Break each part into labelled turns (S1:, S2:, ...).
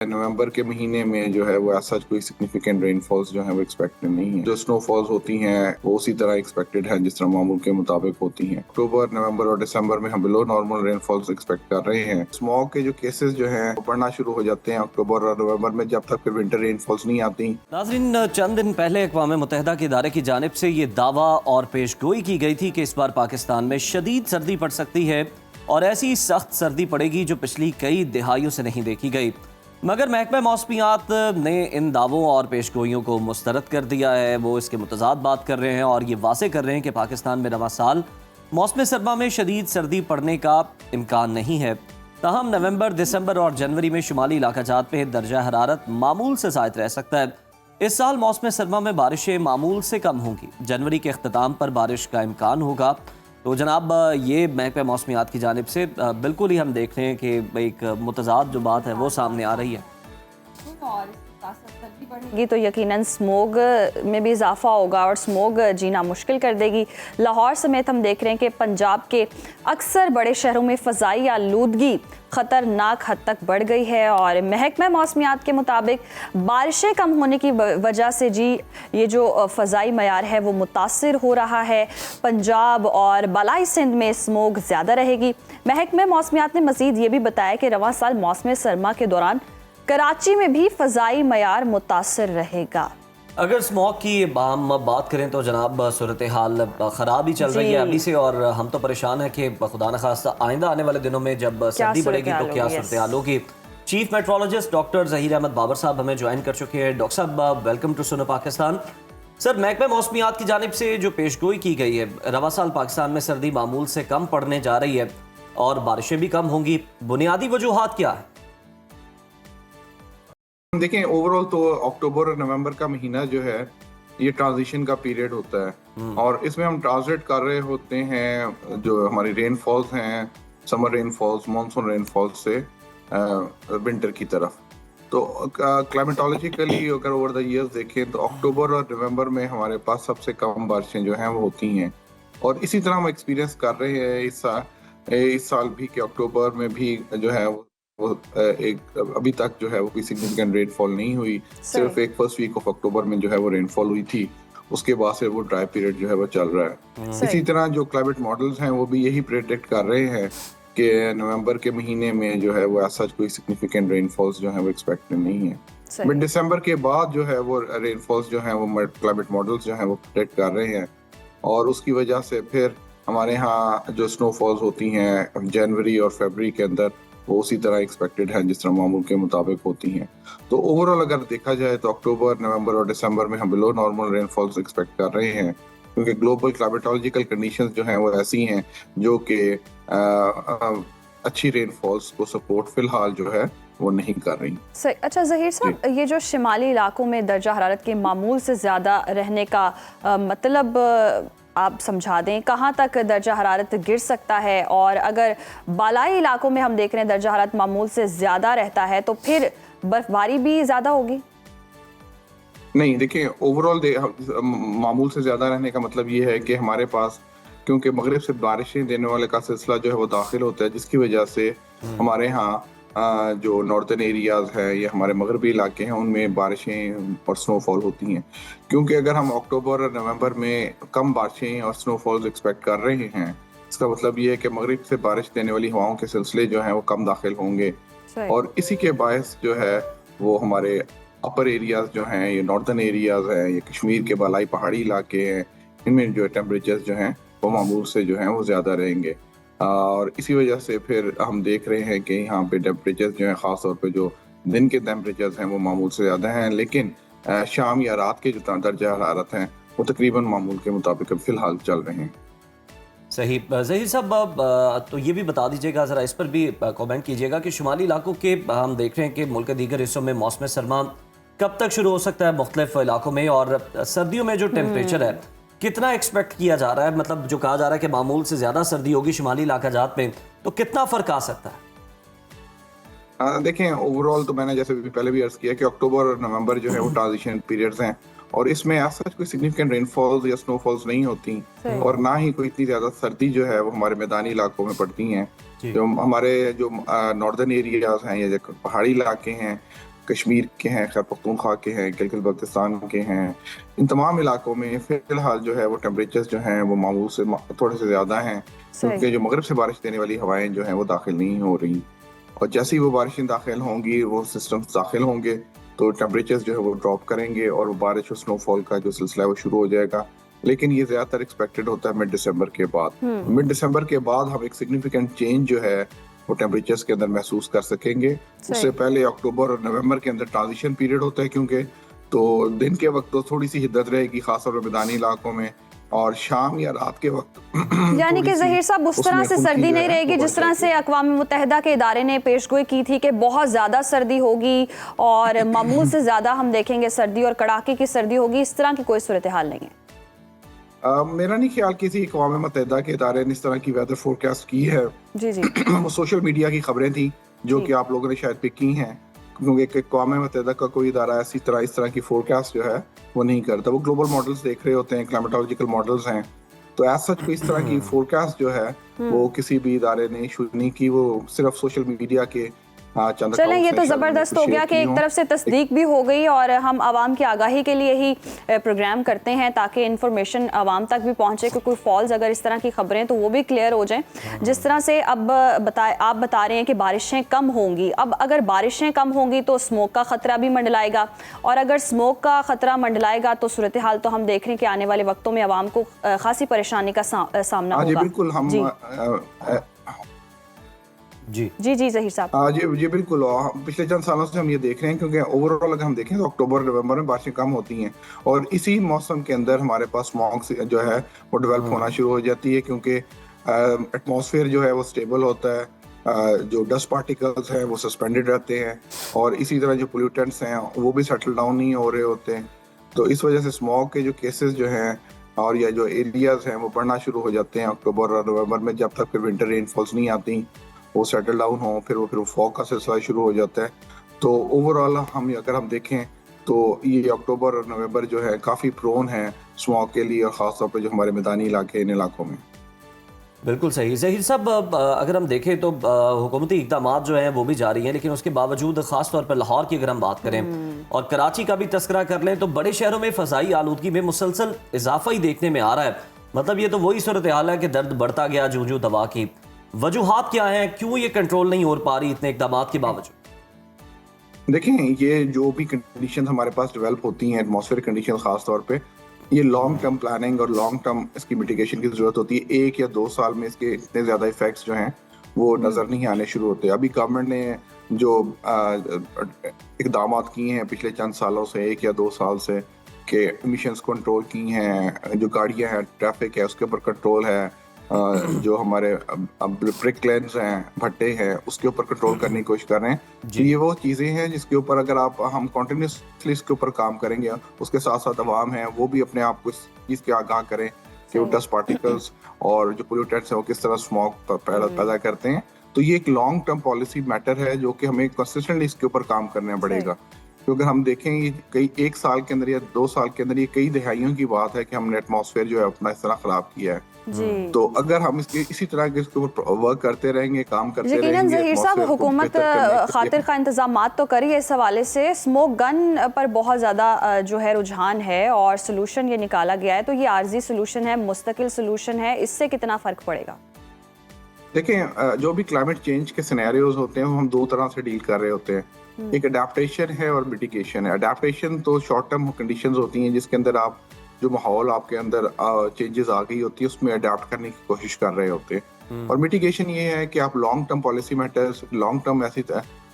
S1: नवंबर के महीने में जो है वो ऐसा कोई सिग्निफिकेंट रेनफॉल्स जो है वो एक्सपेक्टेड नहीं है। जो स्नोफॉल्स होती हैं वो उसी तरह एक्सपेक्टेड है जिस तरह मामूल के मुताबिक होती हैं। अक्टूबर, नवंबर और दिसंबर में हम बिलो नॉर्मल रेनफॉल्स एक्सपेक्ट कर रहे हैं। स्मॉग के जो केसेस जो हैं वो बढ़ना शुरू हो जाते हैं अक्टूबर और नवंबर में, जब तक फिर विंटर रेनफॉल्स नहीं आती।
S2: नाज़रीन, चंद दिन पहले अक़वाम मुत्तहिदा के इदारे की जानिब से ये दावा और पेशगोई की गई थी कि इस बार पाकिस्तान में शदीद सर्दी पड़ सकती है और ऐसी सख्त सर्दी पड़ेगी जो पिछली कई दिहाइयों से नहीं देखी गई। मगर महकमा मौसमियात ने इन दावों और पेशगोइयों को मुस्तरद कर दिया है। वो इसके मुतज़ाद बात कर रहे हैं और ये वाज़े कर रहे हैं कि पाकिस्तान में रवा साल मौसम सरमा में शदीद सर्दी पड़ने का इम्कान नहीं है। ताहम नवंबर, दिसंबर और जनवरी में शुमाली इलाका जात में दर्जा हरारत मामूल से ज़ायद रह सकता है। इस साल मौसम सरमा में बारिशें मामूल से कम होंगी। जनवरी के अख्ताम पर बारिश का इम्कान होगा। तो जनाब, ये महकमा मौसमियात की जानिब से बिल्कुल ही हम देख रहे हैं कि एक मुतज़ाद जो बात है वो सामने आ रही है।
S3: बढ़ेगी तो यकीनन स्मोग में भी इजाफा होगा और स्मोग जीना मुश्किल कर देगी। लाहौर समेत हम देख रहे हैं कि पंजाब के अक्सर बड़े शहरों में फ़ज़ाई आलूदगी ख़तरनाक हद तक बढ़ गई है और महकमा मौसमियात के मुताबिक बारिशें कम होने की वजह से ये जो फ़ज़ाई मयार है वो मुतासिर हो रहा है। पंजाब और बालाई सिंध में स्मोग ज़्यादा रहेगी। महकमा मौसमियात ने मज़ीद ये भी बताया कि रवां साल मौसम सरमा के दौरान कराची में भी फ़ज़ाई मयार मुतासिर रहेगा।
S2: अगर स्मॉग की हम बात करें तो जनाब सूरत हाल ख़राब ही चल रही है अभी से और हम तो परेशान है कि खुदा न खास्ता आइंदा आने वाले दिनों में जब सर्दी बढ़ेगी तो क्या सूरत हाल होगी। Chief meteorologist doctor Zaheer Ahmed Babar साहब हमें ज्वाइन कर चुके हैं। डॉक्टर साहब, वेलकम टू सुनो पाकिस्तान। सर, महकमा मौसमियात की जानिब से जो पेशगोई की गई है, रवा साल पाकिस्तान में सर्दी मामूल से कम पड़ने जा रही है और बारिशें भी कम होंगी। बुनियादी वजूहात क्या है?
S1: देखें, ओवरऑल तो अक्टूबर और नवंबर का महीना जो है ये ट्रांजिशन का पीरियड होता है और इसमें हम ट्रांसलेट कर रहे होते हैं जो हमारी रेनफॉल्स हैं, समर रेनफॉल्स, मानसून रेनफॉल्स से विंटर की तरफ। तो क्लाइमेटोलॉजिकली अगर ओवर द ईयर्स देखें तो अक्टूबर और नवंबर में हमारे पास सबसे कम बारिशें जो हैं वो होती हैं और इसी तरह हम एक्सपीरियंस कर रहे हैं इस साल भी कि अक्टूबर में भी जो है वो एक अभी तक जो है वो कोई सिग्निफिकेंट रेनफॉल नहीं हुई। सिर्फ एक फर्स्ट वीक ऑफ अक्टूबर में जो है वो रेनफॉल हुई थी, उसके बाद से वो ड्राई पीरियड जो है वो चल रहा है। इसी तरह जो क्लाइमेट मॉडल्स हैं वो भी यही प्रेडिक्ट कर रहे हैं कि नवंबर के महीने में जो है वो ऐसा कोई सिग्निफिकेंट रेनफॉल्स जो है वो एक्सपेक्टेड नहीं है। बट दिसंबर के बाद जो है वो रेनफॉल्स जो है वो क्लाइमेट मॉडल्स जो है वो प्रेडिक्ट कर रहे हैं और उसकी वजह से फिर हमारे यहाँ जो स्नोफॉल्स होती हैं जनवरी और फरवरी के अंदर वो उसी तरह एक्सपेक्टेड है जिस तरह मामूल के मुताबिक होती हैं। तो ओवरऑल अगर देखा जाए तो अक्टूबर, नवंबर और दिसंबर में हम बिलो नॉर्मल रेनफॉल्स एक्सपेक्ट कर रहे हैं क्योंकि ग्लोबल क्लाइमेटोलॉजिकल कंडीशंस जो हैं वो ऐसी हैं जो कि अच्छी रेनफॉल्स को सपोर्ट फिलहाल जो है वो नहीं कर रही।
S3: सही। अच्छा ज़हीर साहब, ये जो शिमाली इलाकों में दर्जा हरारत के मामूल से ज़्यादा रहने का मतलब आप समझा दें, कहाँ तक दर्जा हरारत गिर सकता है और अगर बालाई इलाकों में हम देख रहे हैं दर्जा हरारत मामूल से ज़्यादा रहता है तो फिर बर्फबारी भी ज़्यादा होगी?
S1: नहीं, देखिए, ओवरऑल मामूल से ज़्यादा रहने का मतलब ये है कि हमारे पास क्योंकि मगरिब से बारिशें देने वाले का सिलसिला जो है वो दाखिल होता है, जिसकी वजह से हमारे यहाँ जो नॉर्दर्न एरियाज है या हमारे मगरबी इलाके हैं उनमें बारिशें और स्नोफॉल होती हैं। क्योंकि अगर हम अक्टूबर और नवंबर में कम बारिशें और स्नोफॉल्स एक्सपेक्ट कर रहे हैं, इसका मतलब ये है कि मगरिब से बारिश देने वाली हवाओं के सिलसिले जो हैं वो कम दाखिल होंगे और इसी के बायस जो है वो हमारे अपर एरियाज जो हैं, ये नॉर्दर्न एरियाज हैं, ये कश्मीर के बालाई पहाड़ी इलाके हैं, इनमें जो टेम्परेचर जो हैं वो मामूल से जो हैं वो ज़्यादा रहेंगे और इसी वजह से फिर हम देख रहे हैं कि यहाँ पे टेम्परेचर जो है ख़ास तौर पे जो दिन के टेम्परेचर हैं वो मामूल से ज़्यादा हैं, लेकिन शाम या रात के जो दर्जा हरारत हैं वो तकरीबन मामूल के मुताबिक फ़िलहाल चल रहे हैं।
S2: सही। ज़हीर साहब, तो ये भी बता दीजिएगा, ज़रा इस पर भी कमेंट कीजिएगा कि शुमाली इलाकों के हम देख रहे हैं कि मुल्क के दीगर हिस्सों में मौसम सरमा कब तक शुरू हो सकता है मुख्तलिफ इलाकों में और सर्दियों में जो टेम्परेचर है कितना एक्सपेक्ट किया जा रहा है? मतलब जो कहा जा रहा है कि मामूल से ज़्यादा सर्दी होगी शुमाली इलाका जात में, तो कितना फ़र्क आ सकता है?
S1: देखें, ओवरऑल तो मैंने जैसे पहले भी अर्ज किया कि अक्टूबर और नवंबर जो है वो ट्रांजिशन पीरियड्स हैं और इसमें ऐसा कोई सिग्निफिकेंट रेनफॉल्स या स्नोफॉल्स नहीं होती और ना ही कोई इतनी ज़्यादा सर्दी जो है वो हमारे मैदानी इलाकों में पड़ती हैं। जो हमारे जो नॉर्दर्न एरियाज हैं या जो पहाड़ी इलाके हैं کشمیر کے ہیں، خیبر پختونخوا کے ہیں، گلگت بلتستان کے ہیں، ان تمام علاقوں میں فی الحال جو ہے وہ ٹیمپریچرز جو ہیں وہ معمول سے تھوڑے سے زیادہ ہیں، کیونکہ جو مغرب سے بارش دینے والی ہوائیں جو ہیں وہ داخل نہیں ہو رہی، اور جیسے ہی وہ بارشیں داخل ہوں گی، وہ سسٹمز داخل ہوں گے تو ٹیمپریچرز جو ہے وہ ڈراپ کریں گے اور بارش اور سنو فال کا جو سلسلہ ہے وہ شروع ہو جائے گا. لیکن یہ زیادہ تر ایکسپیکٹڈ ہوتا ہے مڈ دسمبر کے بعد. مڈ دسمبر کے بعد ہم ایک سگنیفیکنٹ چینج جو ہے وہ ٹیمپریچرز کے اندر محسوس کر سکیں گے. اس سے پہلے اکتوبر اور نومبر کے اندر ٹرانزیشن پیریڈ ہوتا ہے، کیونکہ تو دن کے وقت تو تھوڑی سی حدت رہے گی خاص طور پر میدانی علاقوں میں، اور شام یا رات کے وقت
S3: یعنی کہ ظہیر صاحب اس طرح سے سردی نہیں رہے گی جس طرح سے اقوام متحدہ کے ادارے نے پیشگوئی کی تھی کہ بہت زیادہ سردی ہوگی اور معمول سے زیادہ ہم دیکھیں گے سردی اور کڑاکے کی سردی ہوگی. اس طرح کی کوئی صورتحال نہیں ہے.
S1: میرا نہیں خیال کسی اقوام متحدہ کے ادارے نے اس طرح کی ویدر فورکاسٹ کی ہے.
S3: جی جی
S1: وہ سوشل میڈیا کی خبریں تھیں جو کہ آپ لوگوں نے شاید پک کی ہیں، کیونکہ اقوام متحدہ کا کوئی ادارہ اس طرح کی فورکاسٹ جو ہے وہ نہیں کرتا. وہ گلوبل ماڈلز دیکھ رہے ہوتے ہیں، کلائمیٹولوجیکل ماڈلز ہیں، تو ایز سچ کوئی اس طرح کی فورکاسٹ جو ہے وہ کسی بھی ادارے نے ایشو نہیں کی. وہ صرف سوشل میڈیا کے
S3: چلیں یہ تو زبردست ہو گیا کہ ایک طرف سے تصدیق بھی ہو گئی، اور ہم عوام کی آگاہی کے لیے ہی پروگرام کرتے ہیں تاکہ انفارمیشن عوام تک بھی پہنچے کہ کوئی فالز اگر اس طرح کی خبریں تو وہ بھی کلیئر ہو جائیں. جس طرح سے اب آپ بتا رہے ہیں کہ بارشیں کم ہوں گی، اب اگر بارشیں کم ہوں گی تو اسموک کا خطرہ بھی منڈلائے گا، اور اگر اسموک کا خطرہ منڈلائے گا تو صورتحال تو ہم دیکھ رہے ہیں کہ آنے والے وقتوں میں عوام کو خاصی پریشانی کا سامنا ہوگا.
S1: جی بالکل، ہم
S2: جی
S3: جی جی ظہیر صاحب
S1: جی بالکل. پچھلے چند سالوں سے ہم یہ دیکھ رہے ہیں، کیونکہ اوور آل اگر ہم دیکھیں تو اکتوبر نومبر میں بارشیں کم ہوتی ہیں، اور اسی موسم کے اندر ہمارے پاس اسموگ جو ہے وہ ڈیولپ ہونا شروع ہو جاتی ہے، کیونکہ ایٹماسفیئر جو ہے وہ اسٹیبل ہوتا ہے، جو ڈسٹ پارٹیکلز ہیں وہ سسپینڈڈ رہتے ہیں، اور اسی طرح جو پولیوٹنٹس ہیں وہ بھی سیٹل ڈاؤن نہیں ہو رہے ہوتے ہیں. تو اس وجہ سے اسموگ کے جو کیسز جو ہیں اور یا جو ایریاز ہیں وہ بڑھنا شروع ہو جاتے ہیں اکتوبر اور نومبر میں، جب تک پھر ونٹر رین فالز نہیں آتی، وہ سیٹل ڈاؤن ہوں، پھر فوگ کا سلسلہ شروع ہو جاتا ہے. تو اوور آل اگر ہم دیکھیں تو یہ اکتوبر اور نومبر جو ہے کافی پرون ہے اسموگ کے لیے، اور خاص طور پہ جو ہمارے میدانی علاقے ان علاقوں میں.
S2: بالکل صحیح. ظہیر صاحب اگر ہم دیکھیں تو حکومتی اقدامات جو ہیں وہ بھی جاری ہیں، لیکن اس کے باوجود خاص طور پر لاہور کی اگر ہم بات کریں اور کراچی کا بھی تذکرہ کر لیں تو بڑے شہروں میں فضائی آلودگی میں مسلسل اضافہ ہی دیکھنے میں آ رہا ہے. مطلب یہ تو وہی صورتحال ہے کہ درد بڑھتا گیا جو دوا کی. وجوہات کیا ہیں، کیوں یہ کنٹرول نہیں ہو پا رہی اتنے اقدامات کے باوجود؟
S1: دیکھیں یہ جو بھی کنڈیشنز ہمارے پاس ڈیولپ ہوتی ہیں، ایٹماسفیئر کنڈیشن خاص طور پہ، یہ لانگ ٹرم پلاننگ اور لانگ ٹرم اس کی میٹیگیشن کی ضرورت ہوتی ہے. 1 یا 2 سال میں اس کے اتنے زیادہ ایفیکٹس جو ہیں وہ نظر نہیں آنے شروع ہوتے. ابھی گورنمنٹ نے جو اقدامات کیے ہیں پچھلے چند سالوں سے، 1 یا 2 سال سے، کہ ایمیشنز کنٹرول کی ہیں، جو گاڑیاں ہیں، ٹریفک ہے، اس کے اوپر کنٹرول ہے، جو ہمارے برک لینز ہیں، بھٹے ہیں، اس کے اوپر کنٹرول کرنے کی کوشش کر رہے ہیں. یہ وہ چیزیں ہیں جس کے اوپر اگر ہم کنٹینیوسلی اس کے اوپر کام کریں گے، اس کے ساتھ ساتھ عوام ہیں وہ بھی اپنے آپ کو اس چیز کے آگاہ کریں کہ وہ ڈسٹ پارٹیکلز اور جو پولیوٹنٹس ہیں وہ کس طرح اسموگ پیدا کرتے ہیں. تو یہ ایک لانگ ٹرم پالیسی میٹر ہے جو کہ ہمیں کنسسٹنٹلی اس کے اوپر کام کرنا پڑے گا، کیونکہ ہم دیکھیں یہ 1 سال کے اندر یا 2 سال کے اندر یہ کئی دہائیوں کی بات ہے کہ ہم نے ایٹماسفیئر جو ہے اپنا اس طرح خراب کیا ہے. تو اگر ہم اسی طرح کے اس کے اوپر ورک کرتے رہیں گے، کام کرتے رہیں گے.
S3: ظہیر صاحب حکومت خاطر خواہ انتظامات تو کری ہے اس حوالے سے، اسموک گن پر بہت زیادہ جو ہے رجحان ہے اور سلوشن یہ نکالا گیا ہے، تو یہ عارضی سلوشن ہے، مستقل سلوشن ہے، اس سے کتنا فرق پڑے گا؟
S1: دیکھیں جو بھی کلائمیٹ چینج کے سینیریوز ہوتے ہیں وہ ہم 2 طرح سے ڈیل کر رہے ہوتے ہیں. ایک اڈیپٹیشن ہے اور میٹیگیشن ہے. اڈیپٹیشن تو شارٹ ٹرم کنڈیشنز ہوتی ہیں جس کے اندر آپ جو ماحول آپ کے اندر چینجز آ گئی ہوتی ہے اس میں اڈیپٹ کرنے کی کوشش کر رہے ہوتے ہیں. اور میٹیگیشن یہ ہے کہ آپ long term policy matters, long term ایسی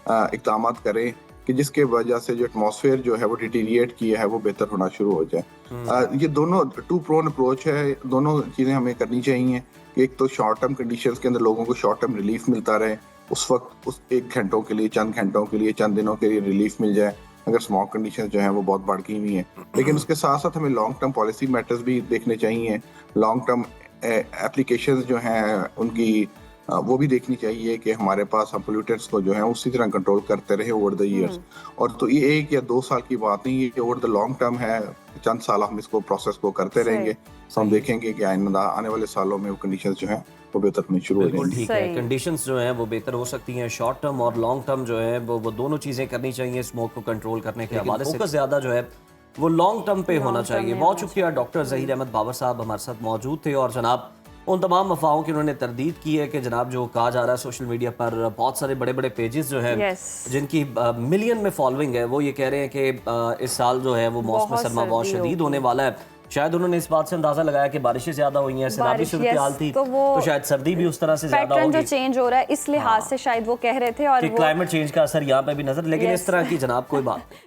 S1: اقدامات کریں کہ جس کے وجہ سے جو ایٹماسفیئر جو ہے وہ ڈیٹیریٹ کیا ہے وہ بہتر ہونا شروع ہو جائے. یہ دونوں 2 پرون اپروچ ہے، دونوں چیزیں ہمیں کرنی چاہیے. کہ ایک تو شارٹ ٹرم کنڈیشنز کے اندر لوگوں کو شارٹ ٹرم ریلیف ملتا رہے، اس وقت اس 1 گھنٹوں کے لیے، چند گھنٹوں کے لیے، چند دنوں کے لیے ریلیف مل جائے اگر اسموگ کنڈیشنز جو ہیں وہ بہت بڑھ گئی ہوئی ہیں. لیکن اس کے ساتھ ساتھ ہمیں لانگ ٹرم پالیسی میٹرز بھی دیکھنے چاہیے، لانگ ٹرم اپلیکیشنز جو ہیں ان کی وہ بھی دیکھنی چاہیے کہ ہمارے پاس ہم پولیوٹنٹس کو جو ہیں اسی طرح کنٹرول کرتے رہے اوور دا ایئرس. اور تو یہ 1 یا 2 سال کی بات نہیں، یہ اوور دا لانگ ٹرم ہے. چند سال ہم اس کو پروسیس کو کرتے رہیں گے تو ہم دیکھیں گے کہ آنے والے سالوں میں وہ کنڈیشنز جو ہیں वो बेहतर होनी शुरू हो
S2: बिल्कुल
S1: जाएंगी।
S2: ठीक है।
S3: सही।
S2: कंडीशंस जो हैं वो बेहतर हो सकती हैं, शॉर्ट टर्म और लॉन्ग टर्म जो है वो दोनों चीज़ें करनी चाहिए स्मोक को कंट्रोल करने के हवाले से। फोकस ज़्यादा जो है वो लॉन्ग टर्म पे होना चाहिए। बहुत शुक्रिया डॉक्टर ज़हीर अहमद बाबर साहब हमारे साथ मौजूद थे, और जनाब उन तमाम अफवाहों की उन्होंने तरदीद की है कि जनाब जो कहा जा रहा है सोशल मीडिया पर, बहुत सारे बड़े बड़े पेजेस जो हैं
S3: Yes.
S2: जिनकी मिलियन में फॉलोइंग है, वो ये कह रहे हैं कि इस साल जो है वो मौसम
S3: बहुत
S2: सरमा बहुत
S3: सर्दी
S2: शदीद
S3: होगी।
S2: होने वाला है। शायद उन्होंने इस बात से अंदाजा लगाया कि बारिशें ज्यादा हुई हैं, सैलाबी
S3: बारिश,
S2: सूरत हाल
S3: yes,
S2: थी,
S3: तो वो
S2: तो शायद सर्दी भी उस तरह से ज्यादा
S3: पैटर्न जो
S2: होगी
S3: चेंज हो रहा है इस लिहाज से शायद वो कह रहे थे, और
S2: कि
S3: वो
S2: क्लाइमेट चेंज का असर यहाँ पे भी नजर, लेकिन इस
S3: Yes.
S2: तरह की जनाब कोई बात